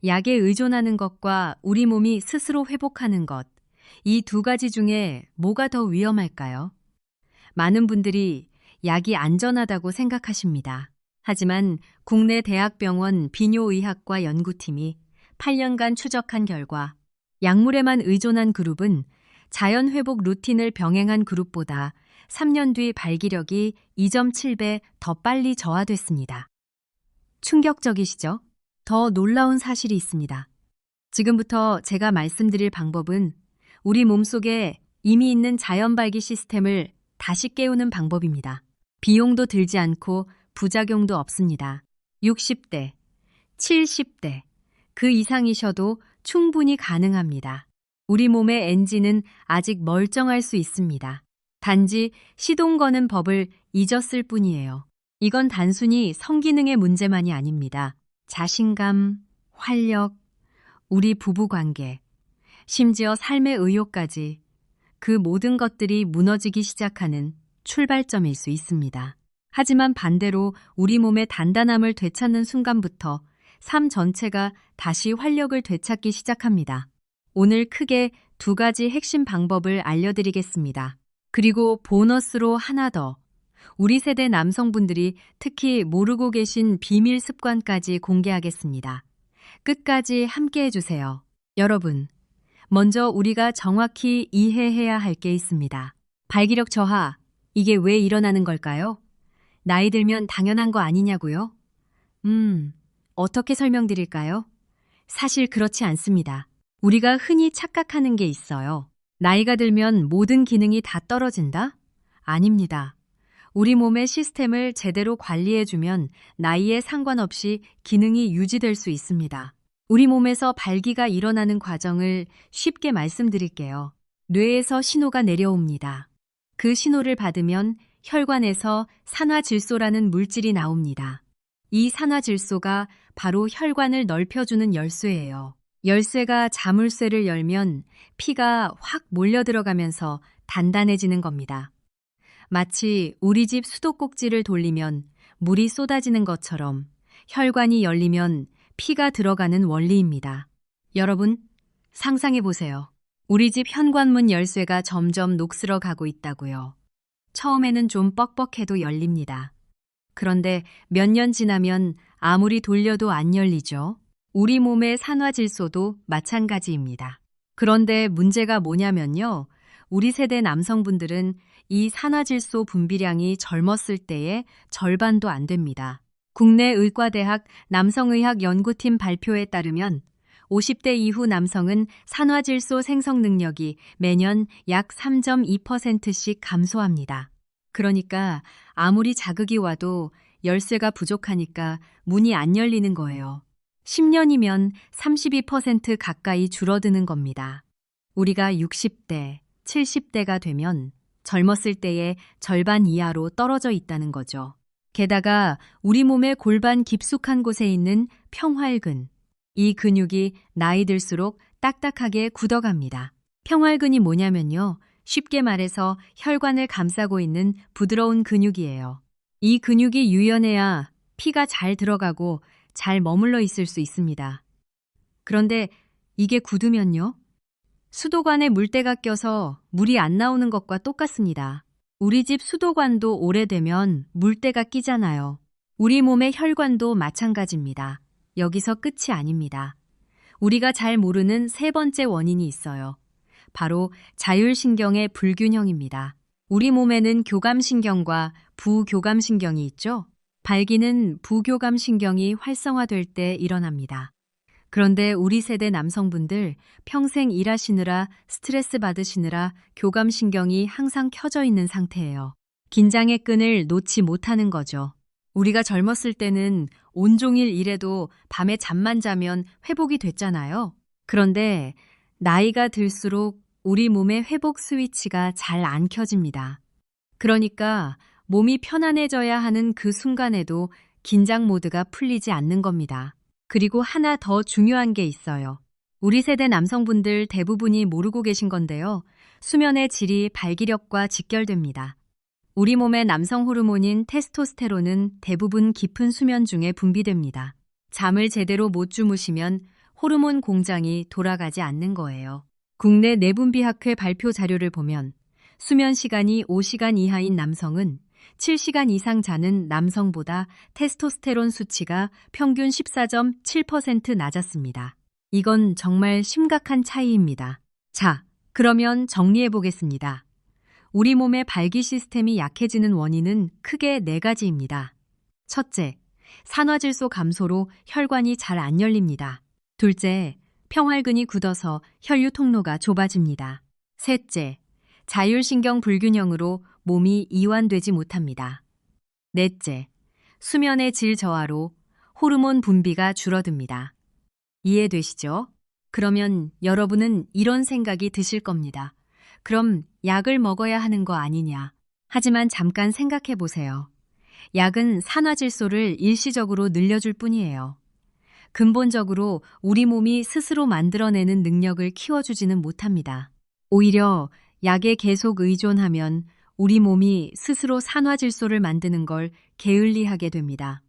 약에 의존하는 것과 우리 몸이 스스로 회복하는 것, 이 두 가지 중에 뭐가 더 위험할까요? 많은 분들이 약이 안전하다고 생각하십니다. 하지만 국내 대학병원 비뇨의학과 연구팀이 8년간 추적한 결과 약물에만 의존한 그룹은 자연회복 루틴을 병행한 그룹보다 3년 뒤 발기력이 2.7배 더 빨리 저하됐습니다. 충격적이시죠? 더 놀라운 사실이 있습니다. 지금부터 제가 말씀드릴 방법은 우리 몸속에 이미 있는 자연발기 시스템을 다시 깨우는 방법입니다. 비용도 들지 않고 부작용도 없습니다. 60대, 70대, 그 이상이셔도 충분히 가능합니다. 우리 몸의 엔진은 아직 멀쩡할 수 있습니다. 단지 시동 거는 법을 잊었을 뿐이에요. 이건 단순히 성기능의 문제만이 아닙니다. 자신감, 활력, 우리 부부관계, 심지어 삶의 의욕까지 그 모든 것들이 무너지기 시작하는 출발점일 수 있습니다. 하지만 반대로 우리 몸의 단단함을 되찾는 순간부터 삶 전체가 다시 활력을 되찾기 시작합니다. 오늘 크게 두 가지 핵심 방법을 알려드리겠습니다. 그리고 보너스로 하나 더, 우리 세대 남성분들이 특히 모르고 계신 비밀 습관까지 공개하겠습니다. 끝까지 함께 해주세요. 여러분, 먼저 우리가 정확히 이해해야 할 게 있습니다. 발기력 저하, 이게 왜 일어나는 걸까요? 나이 들면 당연한 거 아니냐고요? 어떻게 설명드릴까요? 사실 그렇지 않습니다. 우리가 흔히 착각하는 게 있어요. 나이가 들면 모든 기능이 다 떨어진다? 아닙니다. 우리 몸의 시스템을 제대로 관리해주면 나이에 상관없이 기능이 유지될 수 있습니다. 우리 몸에서 발기가 일어나는 과정을 쉽게 말씀드릴게요. 뇌에서 신호가 내려옵니다. 그 신호를 받으면 혈관에서 산화질소라는 물질이 나옵니다. 이 산화질소가 바로 혈관을 넓혀주는 열쇠예요. 열쇠가 자물쇠를 열면 피가 확 몰려들어가면서 단단해지는 겁니다. 마치 우리 집 수도꼭지를 돌리면 물이 쏟아지는 것처럼 혈관이 열리면 피가 들어가는 원리입니다. 여러분, 상상해 보세요. 우리 집 현관문 열쇠가 점점 녹슬어 가고 있다고요. 처음에는 좀 뻑뻑해도 열립니다. 그런데 몇 년 지나면 아무리 돌려도 안 열리죠. 우리 몸의 산화질소도 마찬가지입니다. 그런데 문제가 뭐냐면요. 우리 세대 남성분들은 이 산화질소 분비량이 젊었을 때의 절반도 안 됩니다. 국내 의과대학 남성의학 연구팀 발표에 따르면 50대 이후 남성은 산화질소 생성 능력이 매년 약 3.2%씩 감소합니다. 그러니까 아무리 자극이 와도 열쇠가 부족하니까 문이 안 열리는 거예요. 10년이면 32% 가까이 줄어드는 겁니다. 우리가 60대, 70대가 되면 젊었을 때의 절반 이하로 떨어져 있다는 거죠. 게다가 우리 몸의 골반 깊숙한 곳에 있는 평활근, 이 근육이 나이 들수록 딱딱하게 굳어갑니다. 평활근이 뭐냐면요. 쉽게 말해서 혈관을 감싸고 있는 부드러운 근육이에요. 이 근육이 유연해야 피가 잘 들어가고 잘 머물러 있을 수 있습니다. 그런데 이게 굳으면요. 수도관에 물때가 껴서 물이 안 나오는 것과 똑같습니다. 우리 집 수도관도 오래되면 물때가 끼잖아요. 우리 몸의 혈관도 마찬가지입니다. 여기서 끝이 아닙니다. 우리가 잘 모르는 세 번째 원인이 있어요. 바로 자율신경의 불균형입니다. 우리 몸에는 교감신경과 부교감신경이 있죠? 발기는 부교감신경이 활성화될 때 일어납니다. 그런데 우리 세대 남성분들 평생 일하시느라 스트레스 받으시느라 교감신경이 항상 켜져 있는 상태예요. 긴장의 끈을 놓지 못하는 거죠. 우리가 젊었을 때는 온종일 일해도 밤에 잠만 자면 회복이 됐잖아요. 그런데 나이가 들수록 우리 몸의 회복 스위치가 잘 안 켜집니다. 그러니까 몸이 편안해져야 하는 그 순간에도 긴장 모드가 풀리지 않는 겁니다. 그리고 하나 더 중요한 게 있어요. 우리 세대 남성분들 대부분이 모르고 계신 건데요. 수면의 질이 발기력과 직결됩니다. 우리 몸의 남성 호르몬인 테스토스테론은 대부분 깊은 수면 중에 분비됩니다. 잠을 제대로 못 주무시면 호르몬 공장이 돌아가지 않는 거예요. 국내 내분비학회 발표 자료를 보면 수면 시간이 5시간 이하인 남성은 7시간 이상 자는 남성보다 테스토스테론 수치가 평균 14.7% 낮았습니다. 이건 정말 심각한 차이입니다. 자, 그러면 정리해 보겠습니다. 우리 몸의 발기 시스템이 약해지는 원인은 크게 4가지입니다. 첫째, 산화질소 감소로 혈관이 잘 안 열립니다. 둘째, 평활근이 굳어서 혈류 통로가 좁아집니다. 셋째, 자율신경 불균형으로 몸이 이완되지 못합니다. 넷째, 수면의 질 저하로 호르몬 분비가 줄어듭니다. 이해되시죠? 그러면 여러분은 이런 생각이 드실 겁니다. 그럼 약을 먹어야 하는 거 아니냐? 하지만 잠깐 생각해 보세요. 약은 산화질소를 일시적으로 늘려줄 뿐이에요. 근본적으로 우리 몸이 스스로 만들어내는 능력을 키워주지는 못합니다. 오히려 약에 계속 의존하면 우리 몸이 스스로 산화질소를 만드는 걸 게을리하게 됩니다.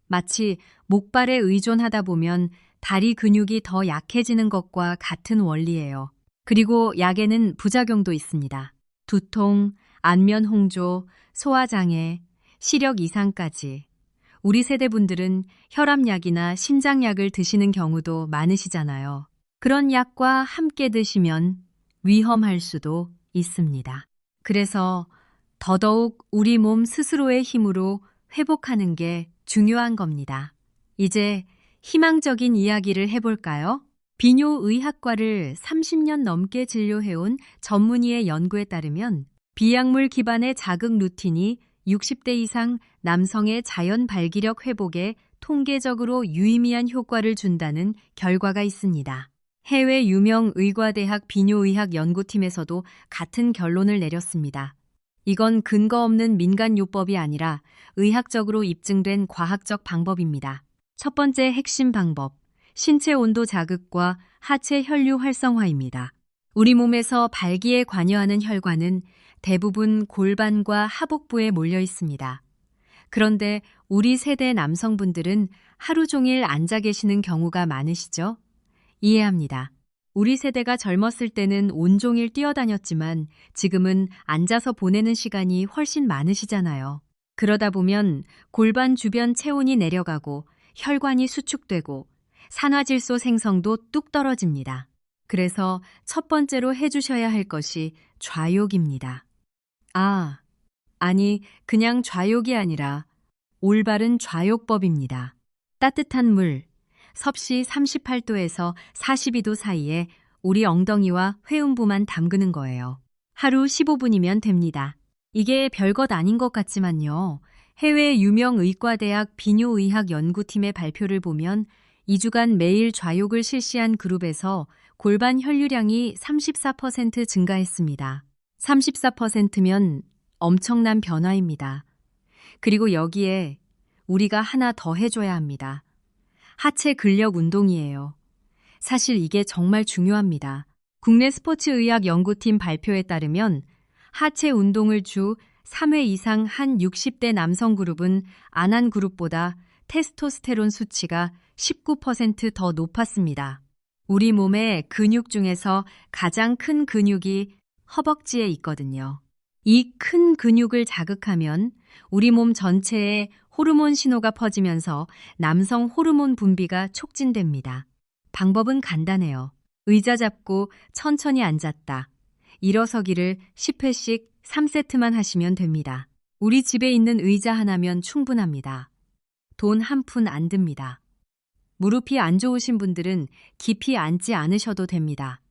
마치 목발에 의존하다 보면 다리 근육이 더 약해지는 것과 같은 원리예요. 그리고 약에는 부작용도 있습니다. 두통, 안면 홍조, 소화장애, 시력 이상까지. 우리 세대분들은 혈압약이나 심장약을 드시는 경우도 많으시잖아요. 그런 약과 함께 드시면 위험할 수도 있습니다. 그래서 더더욱 우리 몸 스스로의 힘으로 회복하는 게 중요한 겁니다. 이제 희망적인 이야기를 해볼까요? 비뇨의학과를 30년 넘게 진료해온 전문의의 연구에 따르면 비약물 기반의 자극 루틴이 60대 이상 남성의 자연 발기력 회복에 통계적으로 유의미한 효과를 준다는 결과가 있습니다. 해외 유명 의과대학 비뇨의학 연구팀에서도 같은 결론을 내렸습니다. 이건 근거 없는 민간요법이 아니라 의학적으로 입증된 과학적 방법입니다. 첫 번째 핵심 방법, 신체 온도 자극과 하체 혈류 활성화입니다. 우리 몸에서 발기에 관여하는 혈관은 대부분 골반과 하복부에 몰려 있습니다. 그런데 우리 세대 남성분들은 하루 종일 앉아 계시는 경우가 많으시죠? 이해합니다. 우리 세대가 젊었을 때는 온종일 뛰어다녔지만 지금은 앉아서 보내는 시간이 훨씬 많으시잖아요. 그러다 보면 골반 주변 체온이 내려가고 혈관이 수축되고 산화질소 생성도 뚝 떨어집니다. 그래서 첫 번째로 해주셔야 할 것이 좌욕입니다. 아니, 그냥 좌욕이 아니라 올바른 좌욕법입니다. 따뜻한 물, 섭씨 38도에서 42도 사이에 우리 엉덩이와 회음부만 담그는 거예요. 하루 15분이면 됩니다. 이게 별것 아닌 것 같지만요. 해외 유명 의과대학 비뇨의학 연구팀의 발표를 보면 2주간 매일 좌욕을 실시한 그룹에서 골반 혈류량이 34% 증가했습니다. 34%면 엄청난 변화입니다. 그리고 여기에 우리가 하나 더 해줘야 합니다. 하체 근력 운동이에요. 사실 이게 정말 중요합니다. 국내 스포츠의학 연구팀 발표에 따르면 하체 운동을 주 3회 이상 한 60대 남성 그룹은 안 한 그룹보다 테스토스테론 수치가 19% 더 높았습니다. 우리 몸의 근육 중에서 가장 큰 근육이 허벅지에 있거든요. 이 큰 근육을 자극하면 우리 몸 전체에 호르몬 신호가 퍼지면서 남성 호르몬 분비가 촉진됩니다. 방법은 간단해요. 의자 잡고 천천히 앉았다. 일어서기를 10회씩 3세트만 하시면 됩니다. 우리 집에 있는 의자 하나면 충분합니다. 돈 한 푼 안 듭니다. 무릎이 안 좋으신 분들은 깊이 앉지 않으셔도 됩니다.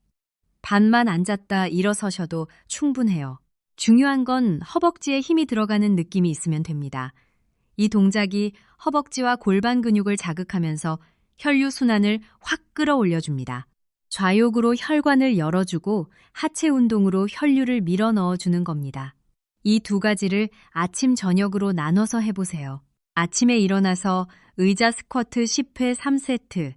반만 앉았다 일어서셔도 충분해요. 중요한 건 허벅지에 힘이 들어가는 느낌이 있으면 됩니다. 이 동작이 허벅지와 골반 근육을 자극하면서 혈류 순환을 확 끌어올려줍니다. 좌욕으로 혈관을 열어주고 하체 운동으로 혈류를 밀어 넣어주는 겁니다. 이 두 가지를 아침, 저녁으로 나눠서 해보세요. 아침에 일어나서 의자 스쿼트 10회 3세트,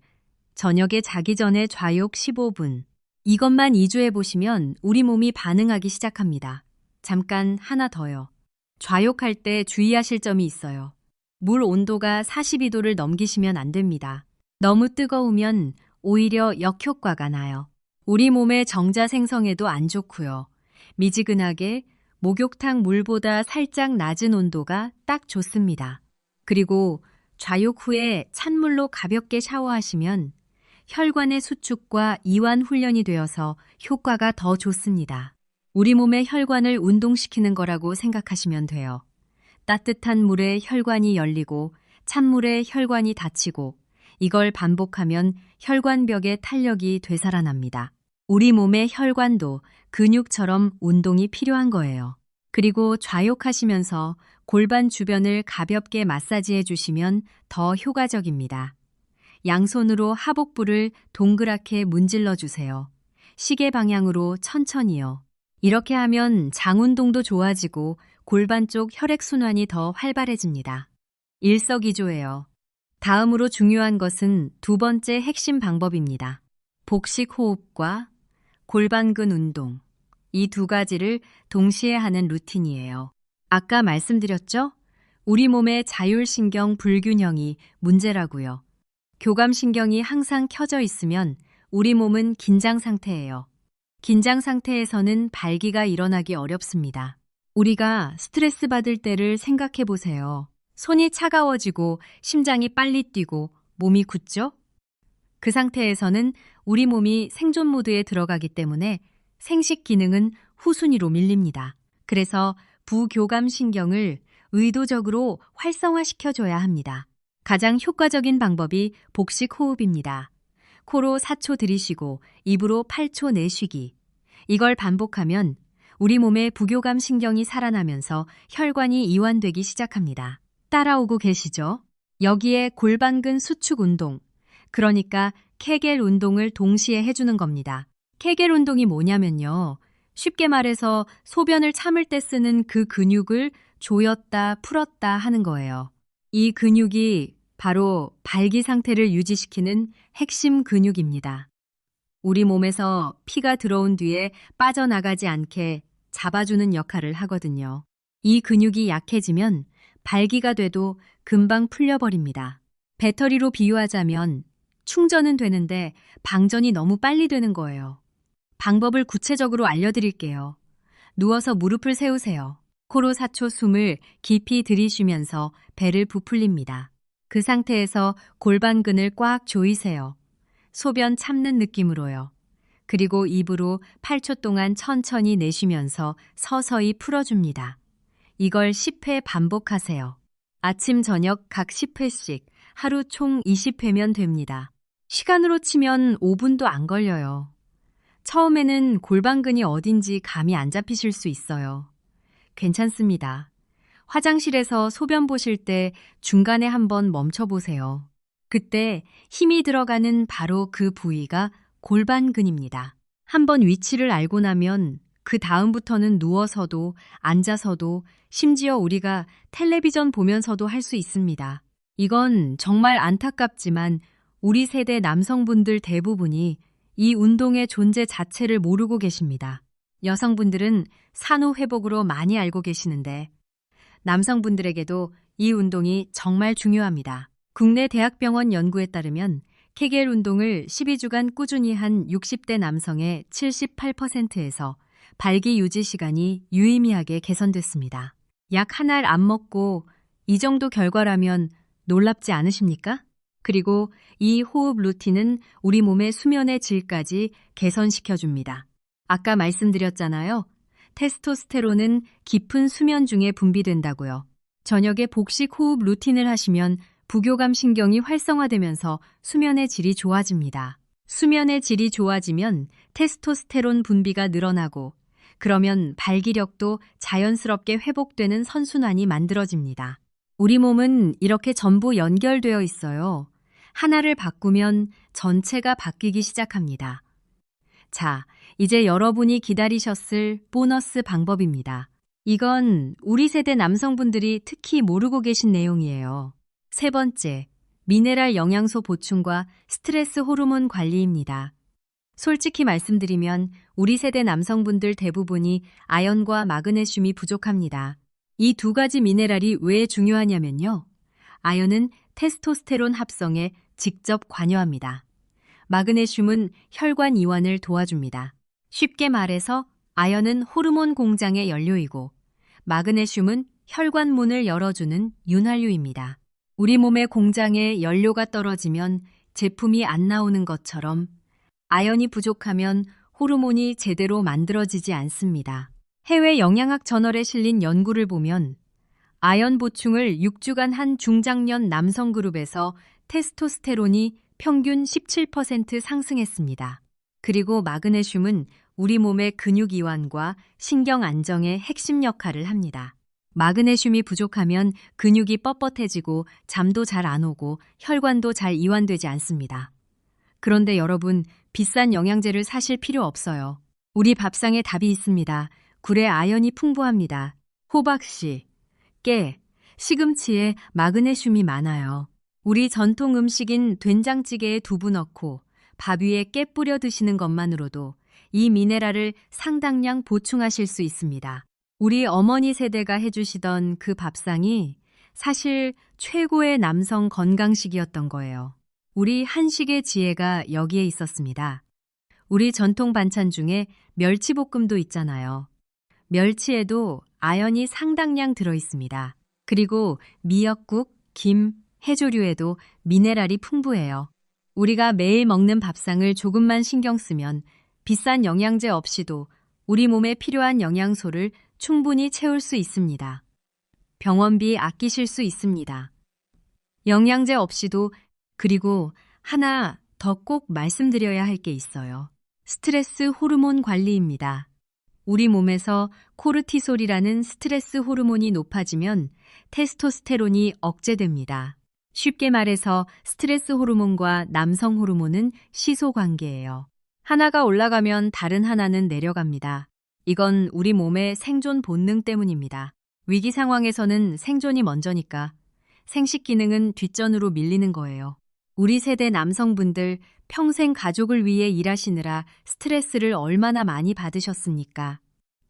저녁에 자기 전에 좌욕 15분. 이것만 2주 해보시면 우리 몸이 반응하기 시작합니다. 잠깐 하나 더요. 좌욕할 때 주의하실 점이 있어요. 물 온도가 42도를 넘기시면 안 됩니다. 너무 뜨거우면 오히려 역효과가 나요. 우리 몸의 정자 생성에도 안 좋고요. 미지근하게 목욕탕 물보다 살짝 낮은 온도가 딱 좋습니다. 그리고 좌욕 후에 찬물로 가볍게 샤워하시면 혈관의 수축과 이완 훈련이 되어서 효과가 더 좋습니다. 우리 몸의 혈관을 운동시키는 거라고 생각하시면 돼요. 따뜻한 물에 혈관이 열리고 찬물에 혈관이 닫히고 이걸 반복하면 혈관벽의 탄력이 되살아납니다. 우리 몸의 혈관도 근육처럼 운동이 필요한 거예요. 그리고 좌욕하시면서 골반 주변을 가볍게 마사지해 주시면 더 효과적입니다. 양손으로 하복부를 동그랗게 문질러 주세요. 시계 방향으로 천천히요. 이렇게 하면 장 운동도 좋아지고 골반 쪽 혈액순환이 더 활발해집니다. 일석이조예요. 다음으로 중요한 것은 두 번째 핵심 방법입니다. 복식 호흡과 골반근 운동. 이 두 가지를 동시에 하는 루틴이에요. 아까 말씀드렸죠? 우리 몸의 자율신경 불균형이 문제라고요. 교감신경이 항상 켜져 있으면 우리 몸은 긴장 상태예요. 긴장 상태에서는 발기가 일어나기 어렵습니다. 우리가 스트레스 받을 때를 생각해 보세요. 손이 차가워지고 심장이 빨리 뛰고 몸이 굳죠? 그 상태에서는 우리 몸이 생존 모드에 들어가기 때문에 생식 기능은 후순위로 밀립니다. 그래서 부교감신경을 의도적으로 활성화시켜줘야 합니다. 가장 효과적인 방법이 복식 호흡입니다. 코로 4초 들이쉬고 입으로 8초 내쉬기. 이걸 반복하면 우리 몸의 부교감 신경이 살아나면서 혈관이 이완되기 시작합니다. 따라오고 계시죠? 여기에 골반근 수축 운동, 그러니까 케겔 운동을 동시에 해주는 겁니다. 케겔 운동이 뭐냐면요. 쉽게 말해서 소변을 참을 때 쓰는 그 근육을 조였다 풀었다 하는 거예요. 이 근육이 바로 발기 상태를 유지시키는 핵심 근육입니다. 우리 몸에서 피가 들어온 뒤에 빠져나가지 않게 잡아주는 역할을 하거든요. 이 근육이 약해지면 발기가 돼도 금방 풀려버립니다. 배터리로 비유하자면 충전은 되는데 방전이 너무 빨리 되는 거예요. 방법을 구체적으로 알려드릴게요. 누워서 무릎을 세우세요. 코로 4초 숨을 깊이 들이쉬면서 배를 부풀립니다. 그 상태에서 골반근을 꽉 조이세요. 소변 참는 느낌으로요. 그리고 입으로 8초 동안 천천히 내쉬면서 서서히 풀어줍니다. 이걸 10회 반복하세요. 아침, 저녁 각 10회씩 하루 총 20회면 됩니다. 시간으로 치면 5분도 안 걸려요. 처음에는 골반근이 어딘지 감이 안 잡히실 수 있어요. 괜찮습니다. 화장실에서 소변 보실 때 중간에 한번 멈춰보세요. 그때 힘이 들어가는 바로 그 부위가 골반근입니다. 한번 위치를 알고 나면 그 다음부터는 누워서도 앉아서도 심지어 우리가 텔레비전 보면서도 할 수 있습니다. 이건 정말 안타깝지만 우리 세대 남성분들 대부분이 이 운동의 존재 자체를 모르고 계십니다. 여성분들은 산후 회복으로 많이 알고 계시는데 남성분들에게도 이 운동이 정말 중요합니다. 국내 대학병원 연구에 따르면 케겔 운동을 12주간 꾸준히 한 60대 남성의 78%에서 발기 유지 시간이 유의미하게 개선됐습니다. 약 한 알 안 먹고 이 정도 결과라면 놀랍지 않으십니까? 그리고 이 호흡 루틴은 우리 몸의 수면의 질까지 개선시켜줍니다. 아까 말씀드렸잖아요. 테스토스테론은 깊은 수면 중에 분비된다고요. 저녁에 복식 호흡 루틴을 하시면 부교감 신경이 활성화되면서 수면의 질이 좋아집니다. 수면의 질이 좋아지면 테스토스테론 분비가 늘어나고 그러면 발기력도 자연스럽게 회복되는 선순환이 만들어집니다. 우리 몸은 이렇게 전부 연결되어 있어요. 하나를 바꾸면 전체가 바뀌기 시작합니다. 자, 이제 여러분이 기다리셨을 보너스 방법입니다. 이건 우리 세대 남성분들이 특히 모르고 계신 내용이에요. 세 번째, 미네랄 영양소 보충과 스트레스 호르몬 관리입니다. 솔직히 말씀드리면 우리 세대 남성분들 대부분이 아연과 마그네슘이 부족합니다. 이 두 가지 미네랄이 왜 중요하냐면요. 아연은 테스토스테론 합성에 직접 관여합니다. 마그네슘은 혈관 이완을 도와줍니다. 쉽게 말해서 아연은 호르몬 공장의 연료이고 마그네슘은 혈관 문을 열어주는 윤활유입니다. 우리 몸의 공장에 연료가 떨어지면 제품이 안 나오는 것처럼 아연이 부족하면 호르몬이 제대로 만들어지지 않습니다. 해외 영양학 저널에 실린 연구를 보면 아연 보충을 6주간 한 중장년 남성 그룹에서 테스토스테론이 평균 17% 상승했습니다. 그리고 마그네슘은 우리 몸의 근육 이완과 신경 안정의 핵심 역할을 합니다. 마그네슘이 부족하면 근육이 뻣뻣해지고 잠도 잘 안 오고 혈관도 잘 이완되지 않습니다. 그런데 여러분, 비싼 영양제를 사실 필요 없어요. 우리 밥상에 답이 있습니다. 굴에 아연이 풍부합니다. 호박씨, 깨, 시금치에 마그네슘이 많아요. 우리 전통 음식인 된장찌개에 두부 넣고 밥 위에 깨 뿌려 드시는 것만으로도 이 미네랄을 상당량 보충하실 수 있습니다. 우리 어머니 세대가 해주시던 그 밥상이 사실 최고의 남성 건강식이었던 거예요. 우리 한식의 지혜가 여기에 있었습니다. 우리 전통 반찬 중에 멸치볶음도 있잖아요. 멸치에도 아연이 상당량 들어있습니다. 그리고 미역국, 김, 해조류에도 미네랄이 풍부해요. 우리가 매일 먹는 밥상을 조금만 신경 쓰면 비싼 영양제 없이도 우리 몸에 필요한 영양소를 충분히 채울 수 있습니다. 병원비 아끼실 수 있습니다. 영양제 없이도. 그리고 하나 더 꼭 말씀드려야 할 게 있어요. 스트레스 호르몬 관리입니다. 우리 몸에서 코르티솔이라는 스트레스 호르몬이 높아지면 테스토스테론이 억제됩니다. 쉽게 말해서 스트레스 호르몬과 남성 호르몬은 시소 관계예요. 하나가 올라가면 다른 하나는 내려갑니다. 이건 우리 몸의 생존 본능 때문입니다. 위기 상황에서는 생존이 먼저니까 생식 기능은 뒷전으로 밀리는 거예요. 우리 세대 남성분들 평생 가족을 위해 일하시느라 스트레스를 얼마나 많이 받으셨습니까?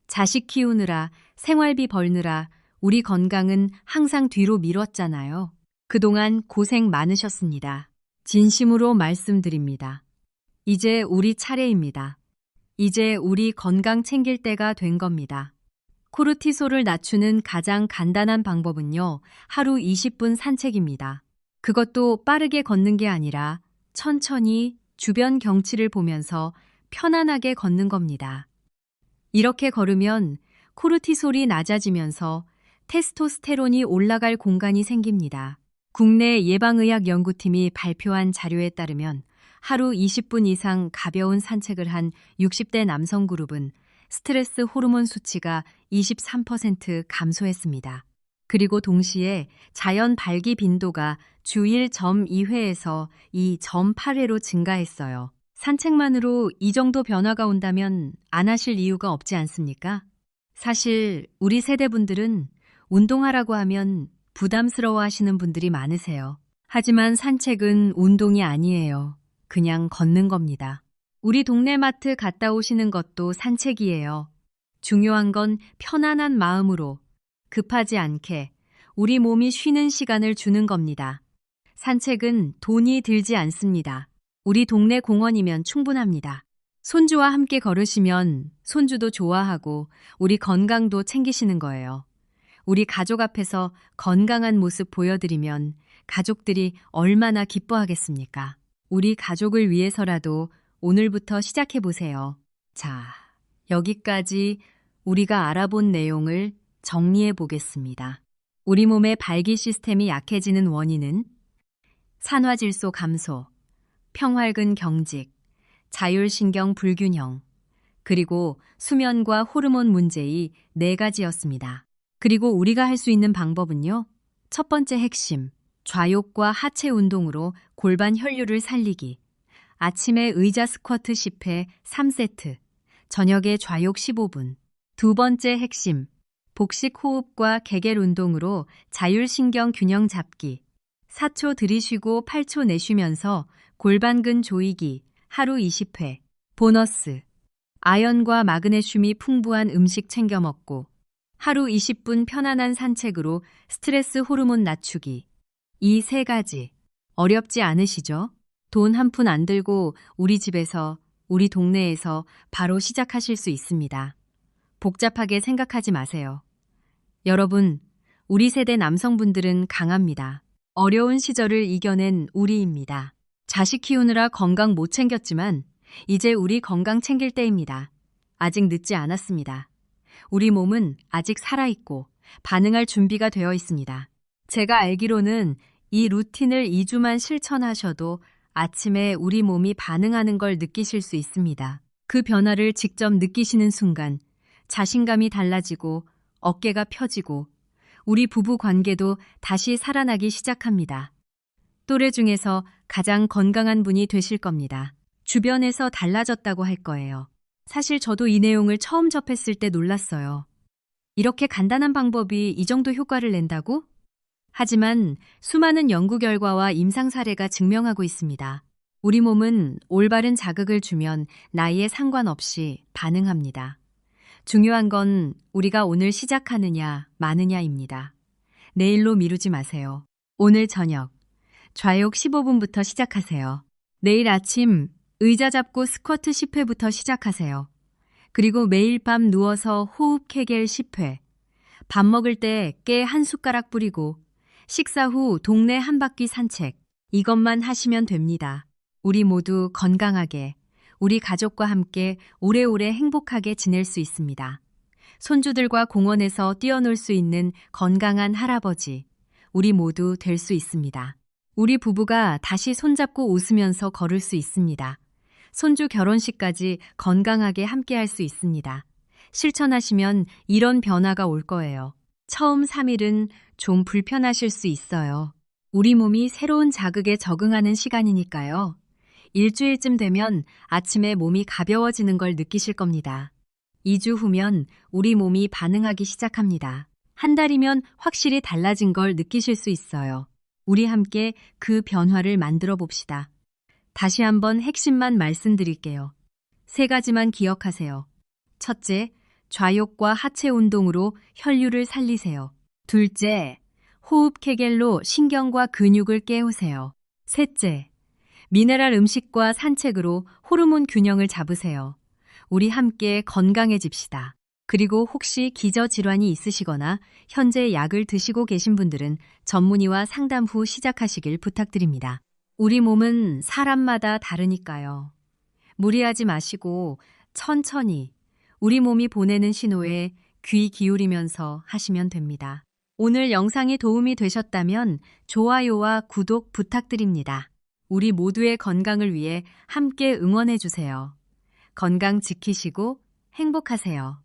자식 키우느라, 생활비 벌느라 우리 건강은 항상 뒤로 미뤘잖아요. 그동안 고생 많으셨습니다. 진심으로 말씀드립니다. 이제 우리 차례입니다. 이제 우리 건강 챙길 때가 된 겁니다. 코르티솔을 낮추는 가장 간단한 방법은요, 하루 20분 산책입니다. 그것도 빠르게 걷는 게 아니라 천천히 주변 경치를 보면서 편안하게 걷는 겁니다. 이렇게 걸으면 코르티솔이 낮아지면서 테스토스테론이 올라갈 공간이 생깁니다. 국내 예방의학 연구팀이 발표한 자료에 따르면 하루 20분 이상 가벼운 산책을 한 60대 남성 그룹은 스트레스 호르몬 수치가 23% 감소했습니다. 그리고 동시에 자연 발기 빈도가 주 1.2회에서 2.8회로 증가했어요. 산책만으로 이 정도 변화가 온다면 안 하실 이유가 없지 않습니까? 사실 우리 세대분들은 운동하라고 하면 부담스러워 하시는 분들이 많으세요. 하지만 산책은 운동이 아니에요. 그냥 걷는 겁니다. 우리 동네 마트 갔다 오시는 것도 산책이에요. 중요한 건 편안한 마음으로 급하지 않게 우리 몸이 쉬는 시간을 주는 겁니다. 산책은 돈이 들지 않습니다. 우리 동네 공원이면 충분합니다. 손주와 함께 걸으시면 손주도 좋아하고 우리 건강도 챙기시는 거예요. 우리 가족 앞에서 건강한 모습 보여드리면 가족들이 얼마나 기뻐하겠습니까? 우리 가족을 위해서라도 오늘부터 시작해보세요. 자, 여기까지 우리가 알아본 내용을 정리해 보겠습니다. 우리 몸의 발기 시스템이 약해지는 원인은 산화질소 감소, 평활근 경직, 자율신경 불균형, 그리고 수면과 호르몬 문제의 4가지였습니다. 그리고 우리가 할 수 있는 방법은요. 첫 번째 핵심, 좌욕과 하체 운동으로 골반 혈류를 살리기. 아침에 의자 스쿼트 10회 3세트, 저녁에 좌욕 15분. 두 번째 핵심, 복식 호흡과 개겔 운동으로 자율신경 균형 잡기. 4초 들이쉬고 8초 내쉬면서 골반근 조이기 하루 20회. 보너스, 아연과 마그네슘이 풍부한 음식 챙겨 먹고 하루 20분 편안한 산책으로 스트레스 호르몬 낮추기. 이 3가지 어렵지 않으시죠? 돈 한 푼 안 들고 우리 집에서, 우리 동네에서 바로 시작하실 수 있습니다. 복잡하게 생각하지 마세요. 여러분, 우리 세대 남성분들은 강합니다. 어려운 시절을 이겨낸 우리입니다. 자식 키우느라 건강 못 챙겼지만 이제 우리 건강 챙길 때입니다. 아직 늦지 않았습니다. 우리 몸은 아직 살아있고 반응할 준비가 되어 있습니다. 제가 알기로는 이 루틴을 2주만 실천하셔도 아침에 우리 몸이 반응하는 걸 느끼실 수 있습니다. 그 변화를 직접 느끼시는 순간 자신감이 달라지고 어깨가 펴지고 우리 부부 관계도 다시 살아나기 시작합니다. 또래 중에서 가장 건강한 분이 되실 겁니다. 주변에서 달라졌다고 할 거예요. 사실 저도 이 내용을 처음 접했을 때 놀랐어요. 이렇게 간단한 방법이 이 정도 효과를 낸다고? 하지만 수많은 연구 결과와 임상 사례가 증명하고 있습니다. 우리 몸은 올바른 자극을 주면 나이에 상관없이 반응합니다. 중요한 건 우리가 오늘 시작하느냐, 마느냐입니다. 내일로 미루지 마세요. 오늘 저녁, 좌욕 15분부터 시작하세요. 내일 아침, 의자 잡고 스쿼트 10회부터 시작하세요. 그리고 매일 밤 누워서 호흡 케겔 10회. 밥 먹을 때 깨 한 숟가락 뿌리고 식사 후 동네 한 바퀴 산책. 이것만 하시면 됩니다. 우리 모두 건강하게, 우리 가족과 함께 오래오래 행복하게 지낼 수 있습니다. 손주들과 공원에서 뛰어놀 수 있는 건강한 할아버지, 우리 모두 될 수 있습니다. 우리 부부가 다시 손잡고 웃으면서 걸을 수 있습니다. 손주 결혼식까지 건강하게 함께할 수 있습니다. 실천하시면 이런 변화가 올 거예요. 처음 3일은 좀 불편하실 수 있어요. 우리 몸이 새로운 자극에 적응하는 시간이니까요. 일주일쯤 되면 아침에 몸이 가벼워지는 걸 느끼실 겁니다. 2주 후면 우리 몸이 반응하기 시작합니다. 한 달이면 확실히 달라진 걸 느끼실 수 있어요. 우리 함께 그 변화를 만들어 봅시다. 다시 한번 핵심만 말씀드릴게요. 3가지만 기억하세요. 첫째, 좌욕과 하체 운동으로 혈류를 살리세요. 둘째, 호흡 케겔로 신경과 근육을 깨우세요. 셋째, 미네랄 음식과 산책으로 호르몬 균형을 잡으세요. 우리 함께 건강해집시다. 그리고 혹시 기저질환이 있으시거나 현재 약을 드시고 계신 분들은 전문의와 상담 후 시작하시길 부탁드립니다. 우리 몸은 사람마다 다르니까요. 무리하지 마시고 천천히 우리 몸이 보내는 신호에 귀 기울이면서 하시면 됩니다. 오늘 영상이 도움이 되셨다면 좋아요와 구독 부탁드립니다. 우리 모두의 건강을 위해 함께 응원해 주세요. 건강 지키시고 행복하세요.